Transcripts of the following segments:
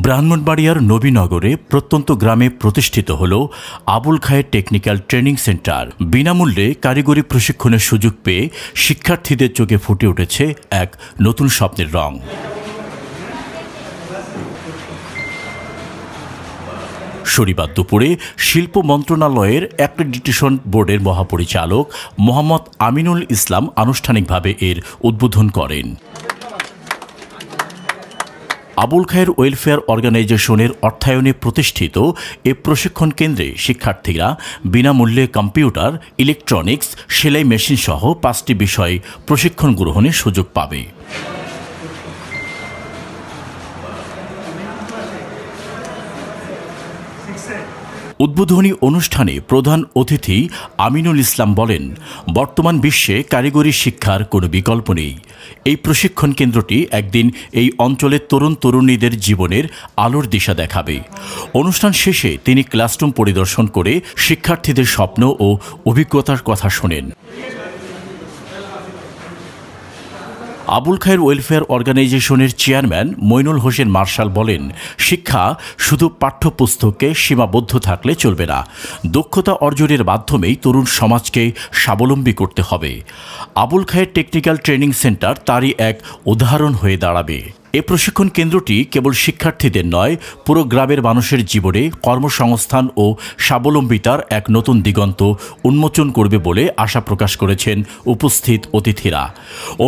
ব্রাহ্মণবাড়িয়ার নবীনগরে প্রত্যন্ত গ্রামে প্রতিষ্ঠিত হল আবুল খায়ের টেকনিক্যাল ট্রেনিং সেন্টার। বিনামূল্যে কারিগরি প্রশিক্ষণের সুযোগ পেয়ে শিক্ষার্থীদের চোখে ফুটে উঠেছে এক নতুন স্বপ্নের রং। শনিবার দুপুরে শিল্প মন্ত্রণালয়ের অ্যাক্রেডিটেশন বোর্ডের মহাপরিচালক মোহাম্মদ আমিনুল ইসলাম আনুষ্ঠানিকভাবে এর উদ্বোধন করেন। আবুল খায়ের ওয়েলফেয়ার অর্গানাইজেশনের অর্থায়নে প্রতিষ্ঠিত এ প্রশিক্ষণ কেন্দ্রে শিক্ষার্থীরা বিনামূল্যে কম্পিউটার, ইলেকট্রনিক্স, সেলাই মেশিন সহ 5টি বিষয়ে প্রশিক্ষণ গ্রহণের সুযোগ পাবে। উদ্বোধনী অনুষ্ঠানে প্রধান অতিথি আমিনুল ইসলাম বলেন, বর্তমান বিশ্বে কারিগরি শিক্ষার কোনো বিকল্প নেই। এই প্রশিক্ষণ কেন্দ্রটি একদিন এই অঞ্চলের তরুণ তরুণীদের জীবনের আলোর দিশা দেখাবে। অনুষ্ঠান শেষে তিনি ক্লাসরুম পরিদর্শন করে শিক্ষার্থীদের স্বপ্ন ও অভিজ্ঞতার কথা শোনেন। আবুল খায়ের ওয়েলফেয়ার অর্গানাইজেশনের চেয়ারম্যান মইনুল হোসেন মার্শাল বলেন, শিক্ষা শুধু পাঠ্যপুস্তকে সীমাবদ্ধ থাকলে চলবে না। দক্ষতা অর্জনের মাধ্যমেই তরুণ সমাজকে স্বাবলম্বী করতে হবে। আবুল খায়ের টেকনিক্যাল ট্রেনিং সেন্টার তারই এক উদাহরণ হয়ে দাঁড়াবে। এ প্রশিক্ষণ কেন্দ্রটি কেবল শিক্ষার্থীদের নয়, পুরো গ্রামের মানুষের জীবনে কর্মসংস্থান ও স্বাবলম্বিতার এক নতুন দিগন্ত উন্মোচন করবে বলে আশা প্রকাশ করেছেন উপস্থিত অতিথিরা।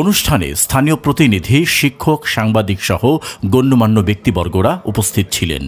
অনুষ্ঠানে স্থানীয় প্রতিনিধি, শিক্ষক, সাংবাদিক সহ গণ্যমান্য ব্যক্তিবর্গরা উপস্থিত ছিলেন।